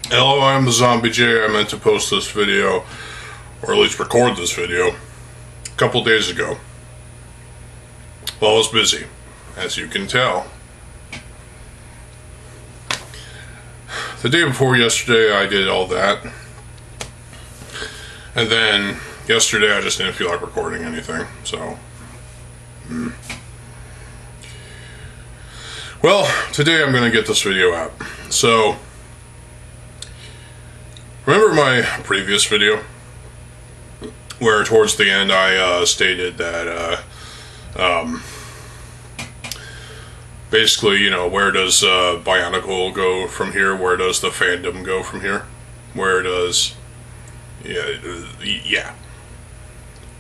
Hello, I'm TheZOMBIEJ. I meant to post this video, or at least record this video, a couple days ago. Well, I was busy, as you can tell. The day before yesterday, I did all that. And then, yesterday, I just didn't feel like recording anything, so... Well, today I'm going to get this video out. So... Remember my previous video, where towards the end I stated that, basically, you know, where does Bionicle go from here? Where does the fandom go from here? Where does... Yeah.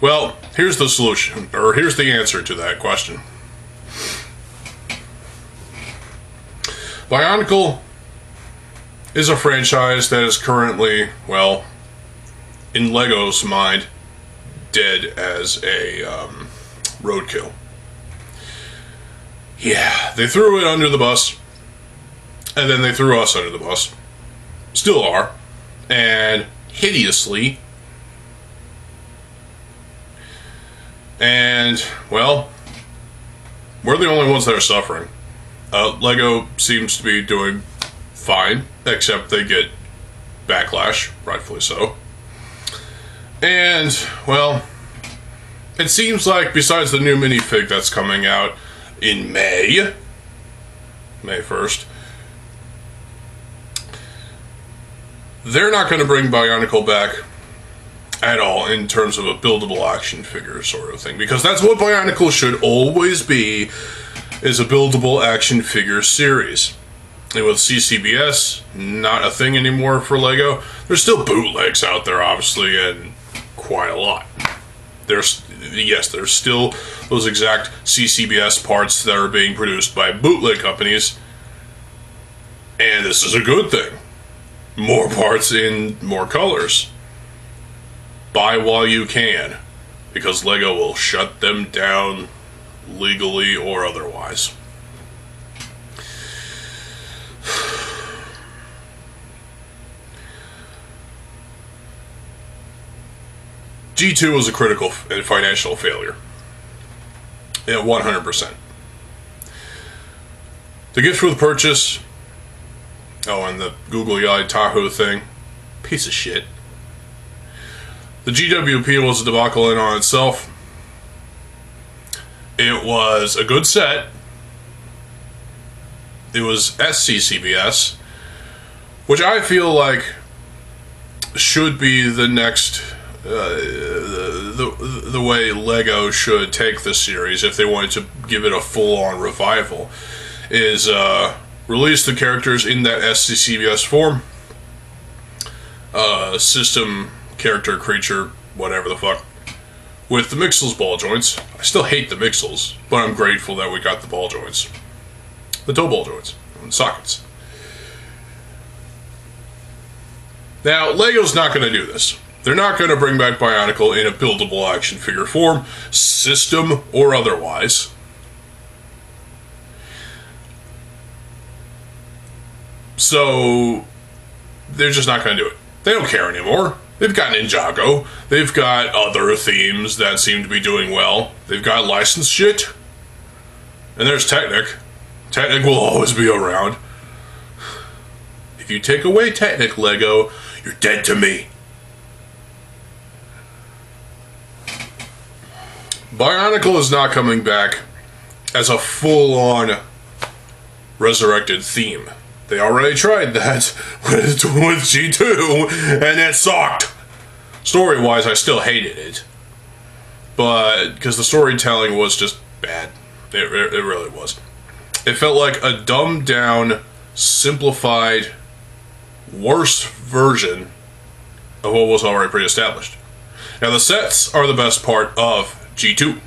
Well, here's the solution, or here's the answer to that question. Bionicle is a franchise that is currently, well, in LEGO's mind, dead as a roadkill. Yeah, they threw it under the bus, and then they threw us under the bus. Still are, and hideously. And, well, we're the only ones that are suffering. LEGO seems to be doing fine, except they get backlash, rightfully so. And, well, it seems like besides the new minifig that's coming out in May 1st, they're not going to bring Bionicle back at all in terms of a buildable action figure sort of thing, because that's what Bionicle should always be, is a buildable action figure series. And with CCBS, not a thing anymore for LEGO. There's still bootlegs out there, obviously, and quite a lot. There's still those exact CCBS parts that are being produced by bootleg companies. And this is a good thing. More parts in more colors. Buy while you can, because LEGO will shut them down legally or otherwise. G2 was a critical and financial failure. Yeah, 100%. The gift with purchase. Oh, and the googly-eyed Tahoe thing. Piece of shit. The GWP was a debacle in on itself. It was a good set. It was SCCBS, which I feel like should be the next... the way LEGO should take this series if they wanted to give it a full-on revival, is release the characters in that SCCBS form, system, character, creature, whatever the fuck, with the Mixels ball joints. I still hate the Mixels, but I'm grateful that we got the ball joints, the toe ball joints, and sockets. Now, LEGO's not going to do this. They're not going to bring back Bionicle in a buildable action figure form, system or otherwise. So, they're just not going to do it. They don't care anymore. They've got Ninjago. They've got other themes that seem to be doing well. They've got licensed shit. And there's Technic. Technic will always be around. If you take away Technic, LEGO, you're dead to me. Bionicle is not coming back as a full-on resurrected theme. They already tried that with G2, and it sucked. Story-wise, I still hated it. But, because the storytelling was just bad. It really was. It felt like a dumbed-down, simplified, worse version of what was already pre-established. Now, the sets are the best part of G2.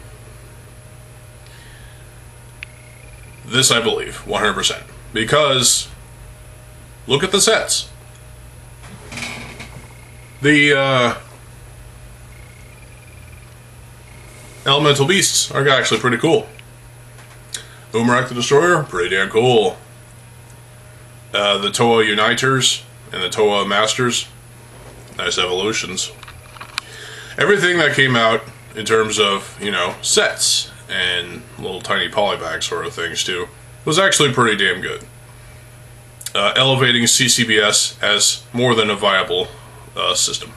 This I believe, 100%. Because, look at the sets. The, Elemental Beasts are actually pretty cool. Umarak the Destroyer, pretty damn cool. The Toa Uniters, and the Toa Masters, nice evolutions. Everything that came out in terms of, you know, sets and little tiny polybag sort of things too, was actually pretty damn good. Elevating CCBS as more than a viable system.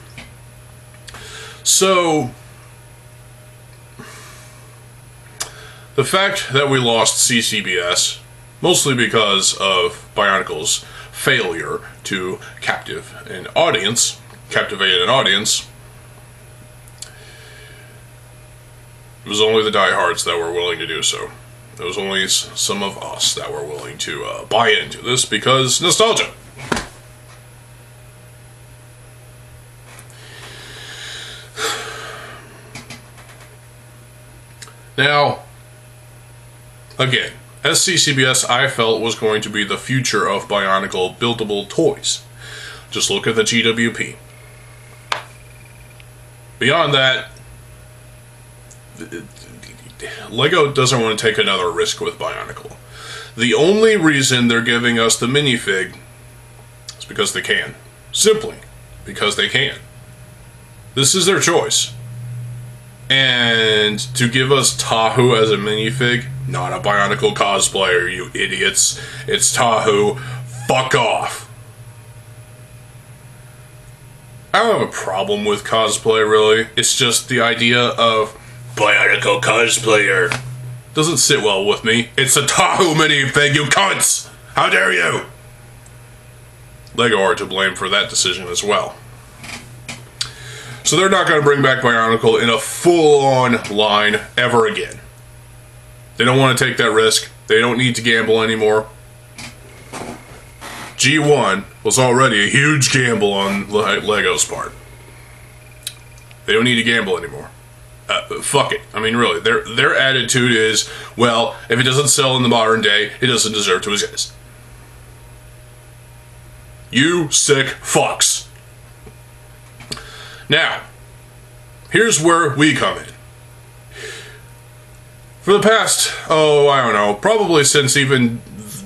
So, the fact that we lost CCBS, mostly because of Bionicle's failure to captivate an audience, it was only the diehards that were willing to do so. It was only some of us that were willing to buy into this because nostalgia. Now, again, SCCBS I felt was going to be the future of Bionicle buildable toys. Just look at the GWP. Beyond that, LEGO doesn't want to take another risk with Bionicle. The only reason they're giving us the minifig is because they can. Simply because they can. This is their choice. And to give us Tahu as a minifig, not a Bionicle cosplayer, you idiots. It's Tahu. Fuck off. I don't have a problem with cosplay, really. It's just the idea of Bionicle cosplayer doesn't sit well with me. It's a Tahu minifig, you cunts! How dare you! LEGO are to blame for that decision as well. So they're not going to bring back Bionicle in a full-on line ever again. They don't want to take that risk. They don't need to gamble anymore. G1 was already a huge gamble on LEGO's part. They don't need to gamble anymore. Fuck it. I mean, really, their attitude is, well, if it doesn't sell in the modern day, it doesn't deserve to exist. You sick fucks. Now, here's where we come in. For the past, I don't know, probably since even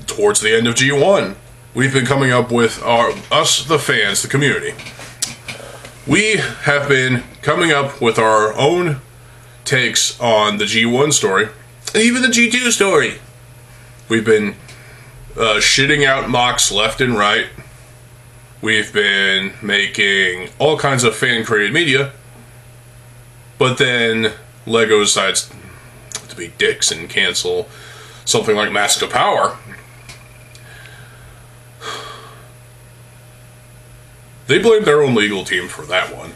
towards the end of G1, we've been coming up with us, the fans, the community. We have been coming up with our own takes on the G1 story, and even the G2 story. We've been shitting out mocks left and right. We've been making all kinds of fan-created media, but then LEGO decides to be dicks and cancel something like Mask of Power. They blamed their own legal team for that one.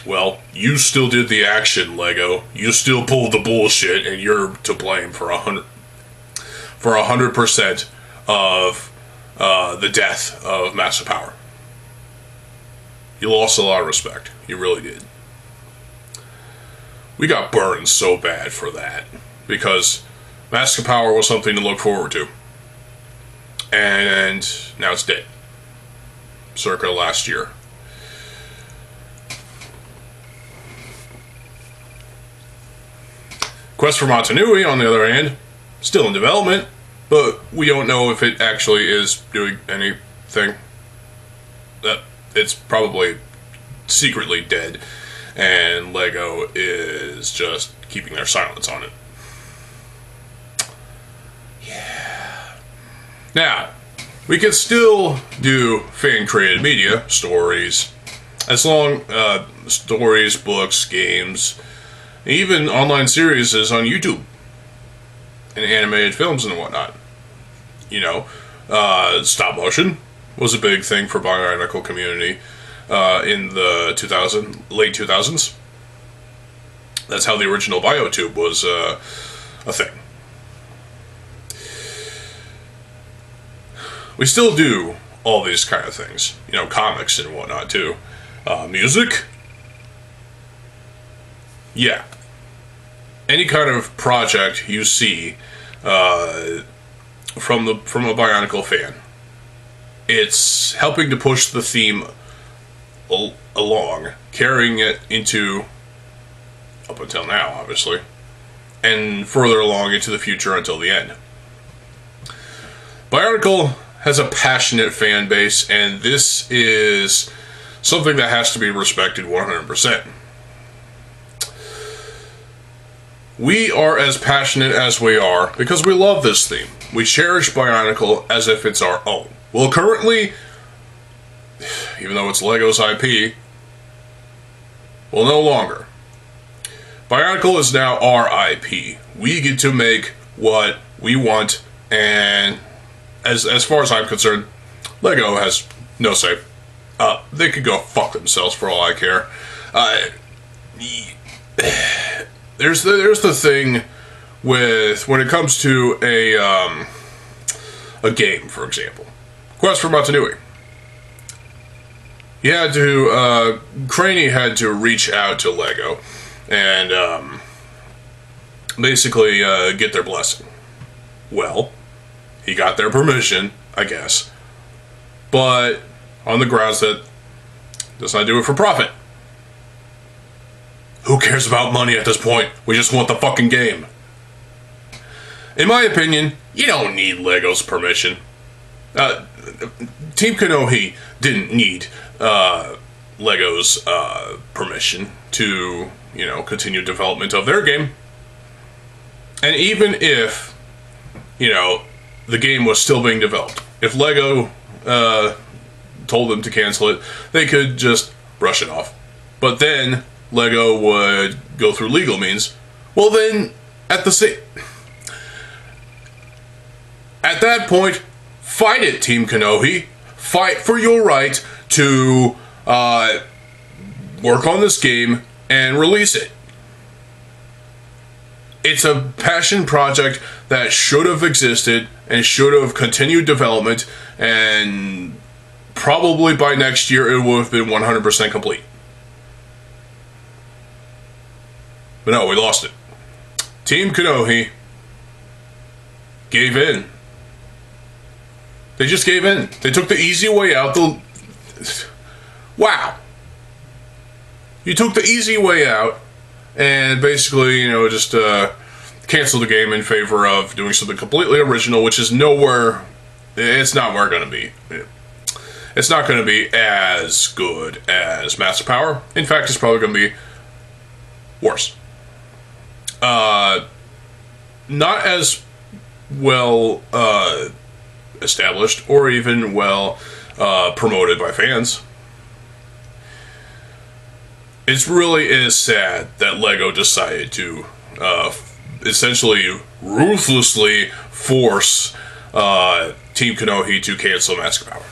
Well, you still did the action, LEGO. You still pulled the bullshit, and you're to blame for 100% of the death of Mask of Power. You lost a lot of respect. You really did. We got burned so bad for that, because Mask of Power was something to look forward to. And now it's dead. Circa last year. Quest for Montanui, on the other hand, still in development, but we don't know if it actually is doing anything. That it's probably secretly dead, and LEGO is just keeping their silence on it. Yeah. Now, we can still do fan-created media, stories, as long stories, books, games, even online series on YouTube, and animated films and whatnot. You know, stop motion was a big thing for Bionicle community in the late 2000s. That's how the original BioTube was a thing. We still do all these kind of things, you know, comics and whatnot too. Music, yeah. Any kind of project you see from a Bionicle fan, it's helping to push the theme along, carrying it into up until now, obviously, and further along into the future until the end. Bionicle has a passionate fan base, and this is something that has to be respected 100%. We are as passionate as we are because we love this theme. We cherish Bionicle as if it's our own. Well, currently, even though it's LEGO's IP, well, no longer. Bionicle is now our IP. We get to make what we want, and as far as I'm concerned, LEGO has no say. They could go fuck themselves for all I care. There's the thing with when it comes to a game, for example, Quest for Matanui. You had to Craney had to reach out to LEGO and basically get their blessing. Well, he got their permission, I guess, but on the grounds that does not do it for profit. Who cares about money at this point? We just want the fucking game. In my opinion, you don't need LEGO's permission. Team Konohi didn't need LEGO's permission to, continue development of their game. And even if, the game was still being developed, if LEGO told them to cancel it, they could just brush it off. But then LEGO would go through legal means. Well, then, at that point, fight it, Team Konohi. Fight for your right to work on this game and release it. It's a passion project that should have existed and should have continued development, and probably by next year it would have been 100% complete. But no, we lost it. Team Konohi gave in. They just gave in. They took the easy way out. Wow. You took the easy way out and basically, just canceled the game in favor of doing something completely original, which is nowhere. It's not where it's going to be. It's not going to be as good as Master Power. In fact, it's probably going to be worse. Not as well established or even well promoted by fans. It really is sad that LEGO decided to essentially ruthlessly force Team Konohi to cancel Master Power.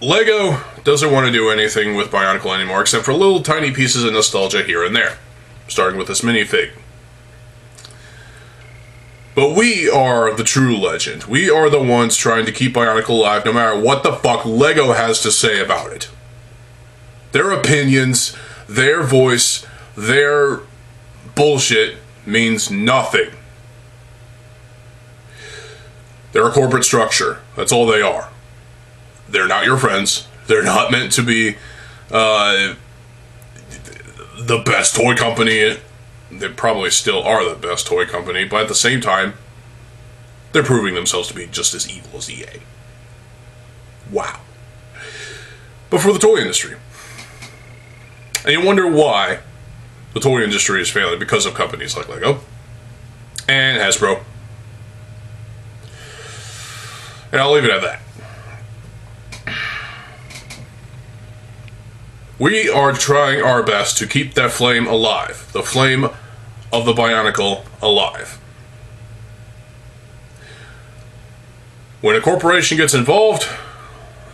LEGO doesn't want to do anything with Bionicle anymore except for little tiny pieces of nostalgia here and there, starting with this minifig. But we are the true legend. We are the ones trying to keep Bionicle alive no matter what the fuck LEGO has to say about it. Their opinions, their voice, their bullshit means nothing. They're a corporate structure. That's all they are. They're not your friends. They're not meant to be the best toy company. They probably still are the best toy company, but at the same time, they're proving themselves to be just as evil as EA. Wow. But for the toy industry. And you wonder why the toy industry is failing because of companies like LEGO and Hasbro. And I'll leave it at that. We are trying our best to keep that flame alive. The flame of the Bionicle alive. When a corporation gets involved,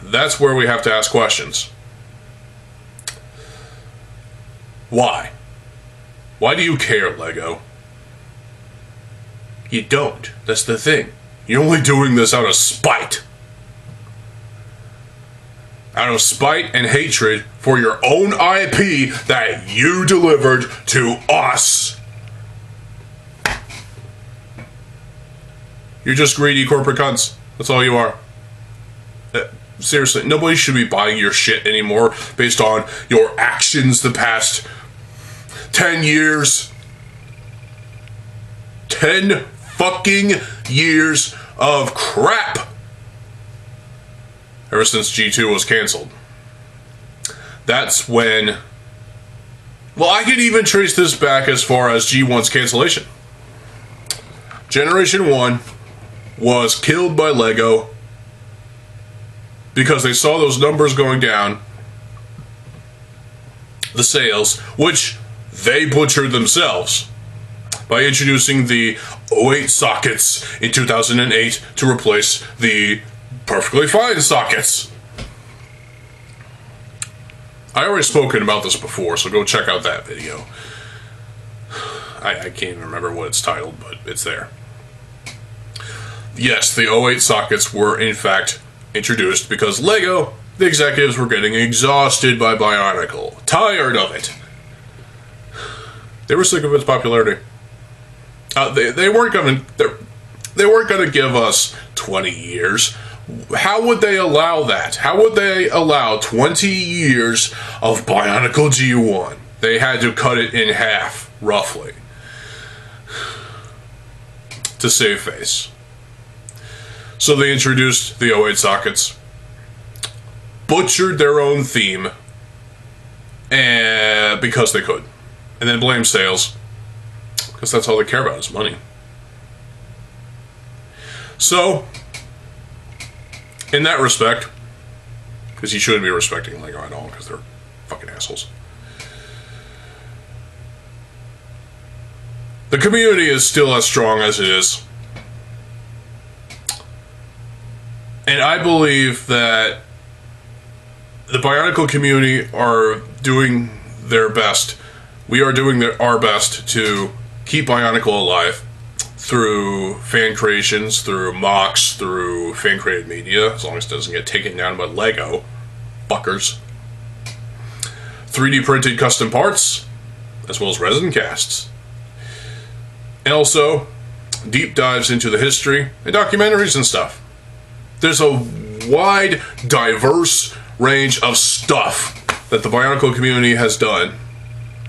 that's where we have to ask questions. Why? Why do you care, LEGO? You don't. That's the thing. You're only doing this out of spite. Out of spite and hatred for your own IP that you delivered to us. You're just greedy corporate cunts. That's all you are. Seriously, nobody should be buying your shit anymore based on your actions the past 10 years. 10 fucking years of crap ever since G2 was canceled. That's when... Well, I can even trace this back as far as G1's cancellation. Generation 1 was killed by LEGO because they saw those numbers going down, the sales, which they butchered themselves by introducing the 08 sockets in 2008 to replace the perfectly fine sockets. I already spoken about this before, so go check out that video. I can't even remember what it's titled, but it's there. Yes, the 08 sockets were in fact introduced because LEGO, the executives, were getting exhausted by Bionicle. Tired of it. They were sick of its popularity. They weren't gonna give us 20 years. How would they allow that? How would they allow 20 years of Bionicle G1? They had to cut it in half, roughly, to save face. So they introduced the 08 sockets, butchered their own theme, and because they could, and then blamed sales, because that's all they care about is money. So, in that respect, because you shouldn't be respecting LEGO at all, because they're fucking assholes. The community is still as strong as it is. And I believe that the Bionicle community are doing their best. We are doing our best to keep Bionicle alive through fan creations, through mocks, through fan-created media, as long as it doesn't get taken down by LEGO. Fuckers. 3D printed custom parts, as well as resin casts. And also, deep dives into the history and documentaries and stuff. There's a wide, diverse range of stuff that the Bionicle community has done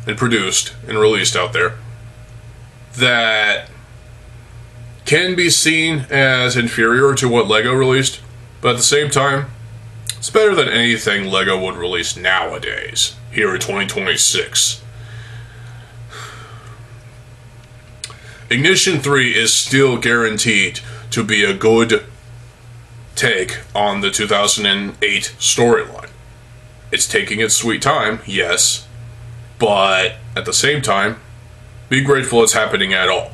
and produced and released out there that can be seen as inferior to what LEGO released, but at the same time, it's better than anything LEGO would release nowadays, here in 2026. Ignition 3 is still guaranteed to be a good take on the 2008 storyline. It's taking its sweet time, yes, but at the same time, be grateful it's happening at all.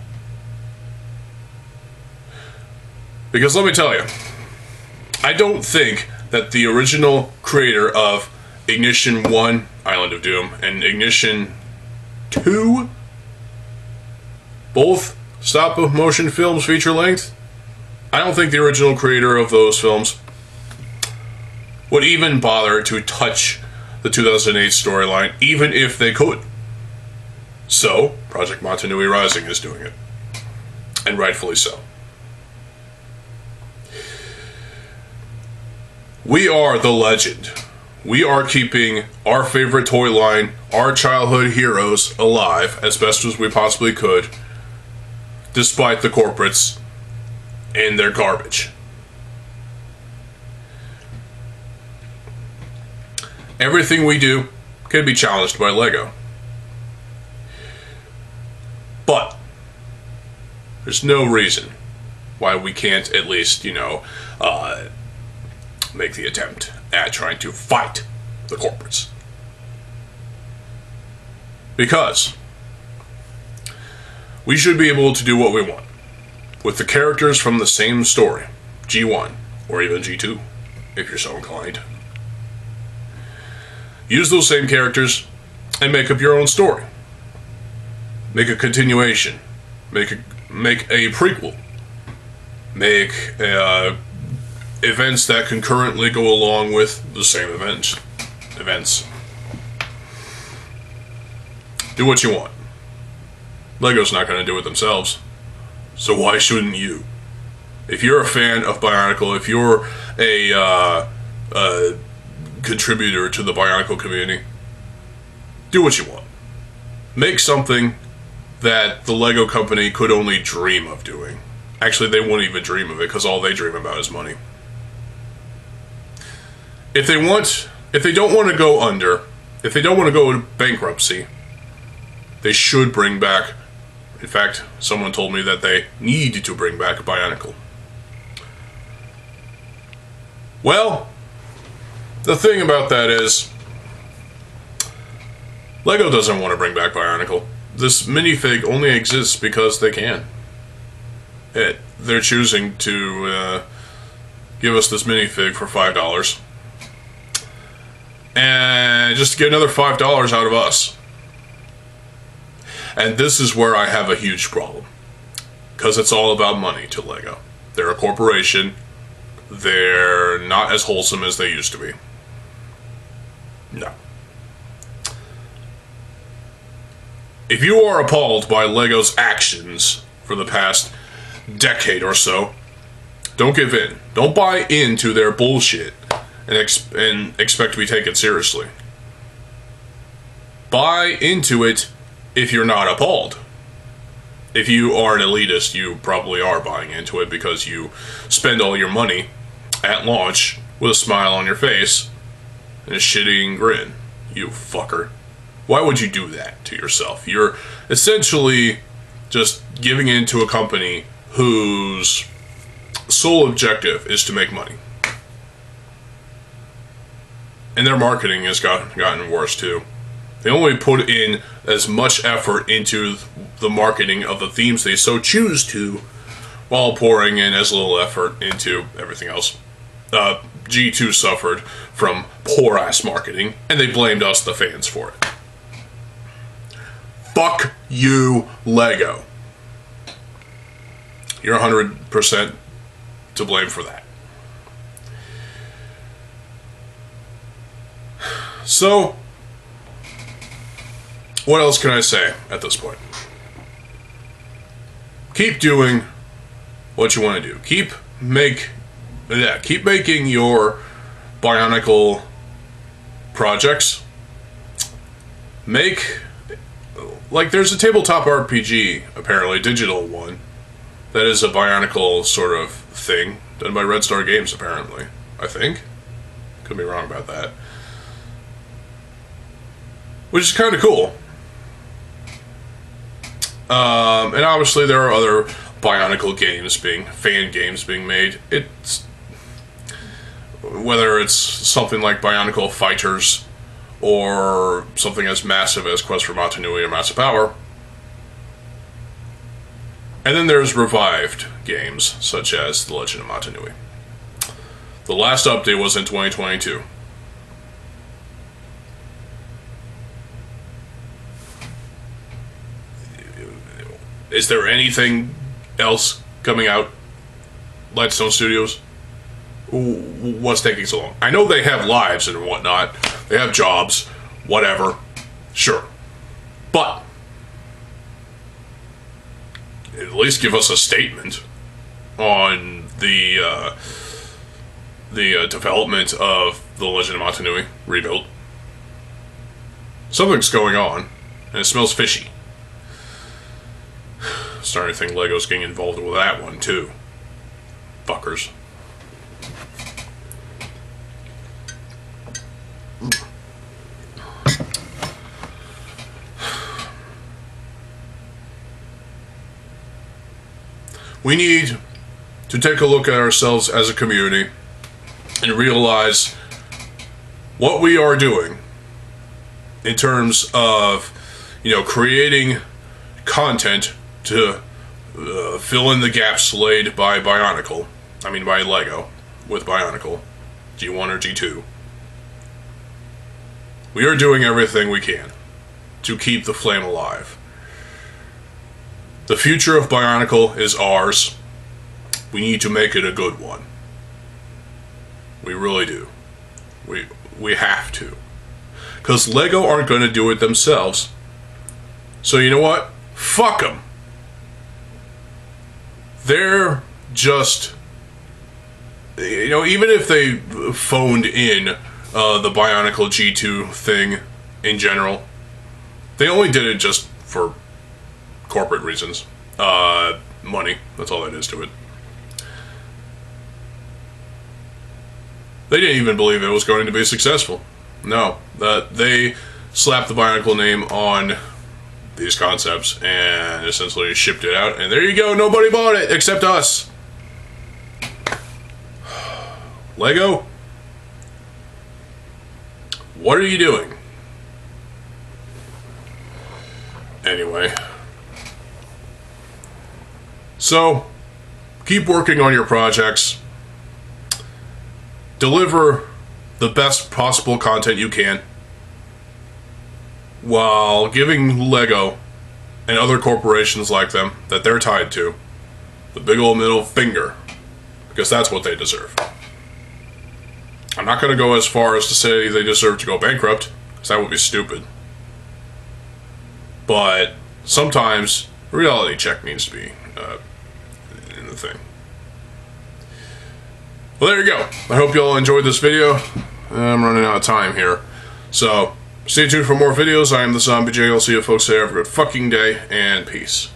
Because let me tell you, I don't think that the original creator of Ignition 1, Island of Doom, and Ignition 2, both stop-motion films feature length, I don't think the original creator of those films would even bother to touch the 2008 storyline, even if they could. So, Project Montanui Rising is doing it. And rightfully so. We are the legend. We are keeping our favorite toy line, our childhood heroes, alive as best as we possibly could, despite the corporates and their garbage. Everything we do can be challenged by LEGO. But there's no reason why we can't at least, make the attempt at trying to fight the corporates. Because we should be able to do what we want with the characters from the same story, G1, or even G2, if you're so inclined. Use those same characters and make up your own story. Make a continuation. Make a prequel. Make events that concurrently go along with the same events. Do what you want. LEGO's not going to do it themselves. So why shouldn't you? If you're a fan of Bionicle, if you're a contributor to the Bionicle community, do what you want. Make something that the Lego company could only dream of doing. Actually, they won't even dream of it, because all they dream about is money. If they don't want to go under, if they don't want to go into bankruptcy, they should bring back, in fact, someone told me that they need to bring back Bionicle. Well, the thing about that is, Lego doesn't want to bring back Bionicle. This minifig only exists because they can. They're choosing to give us this minifig for $5. And just to get another $5 out of us. And this is where I have a huge problem. Because it's all about money to Lego. They're a corporation. They're not as wholesome as they used to be. No. If you are appalled by Lego's actions for the past decade or so, don't give in. Don't buy into their bullshit and expect to be taken seriously. Buy into it if you're not appalled. If you are an elitist, you probably are buying into it because you spend all your money at launch with a smile on your face and a shitting grin. You fucker. Why would you do that to yourself? You're essentially just giving in to a company whose sole objective is to make money. And their marketing has gotten worse too. They only put in as much effort into the marketing of the themes they so choose to, while pouring in as little effort into everything else. G2 suffered from poor-ass marketing, and they blamed us, the fans, for it. Fuck you, Lego. You're 100% to blame for that. So, what else can I say at this point? Keep doing what you want to do. Keep making your Bionicle projects. There's a tabletop RPG, apparently, digital one, that is a Bionicle sort of thing, done by Red Star Games, apparently. I think. Could be wrong about that. Which is kind of cool. And obviously there are other Bionicle games fan games being made. Whether it's something like Bionicle Fighters, or something as massive as Quest for Mata Nui or Massive Power. And then there's revived games, such as The Legend of Mata Nui. The last update was in 2022. Is there anything else coming out? Lightstone Studios? What's taking so long? I know they have lives and whatnot. They have jobs. Whatever. Sure. But at least give us a statement on the development of The Legend of Mata Nui rebuild. Something's going on, and it smells fishy. Starting to think Lego's getting involved with that one, too. Fuckers. We need to take a look at ourselves as a community and realize what we are doing in terms of, creating content to fill in the gaps laid by Bionicle. I mean, by Lego, with Bionicle, G1 or G2. We are doing everything we can to keep the flame alive. The future of Bionicle is ours. We need to make it a good one. We really do. We have to. Because Lego aren't going to do it themselves. So you know what? Fuck them. They're just... even if they phoned in the Bionicle G2 thing in general, they only did it just for corporate reasons. Money. That's all that is to it. They didn't even believe it was going to be successful. No. They slapped the Bionicle name on these concepts and essentially shipped it out, and there you go, nobody bought it except us. Lego? What are you doing? Anyway. So, keep working on your projects. Deliver the best possible content you can, while giving Lego and other corporations like them that they're tied to the big old middle finger, because that's what they deserve. I'm not going to go as far as to say they deserve to go bankrupt, because that would be stupid. But sometimes a reality check needs to be in the thing. Well, there you go. I hope you all enjoyed this video. I'm running out of time here. So, stay tuned for more videos. I am TheZOMBIEJ. I'll see you folks there. Have a good fucking day, and peace.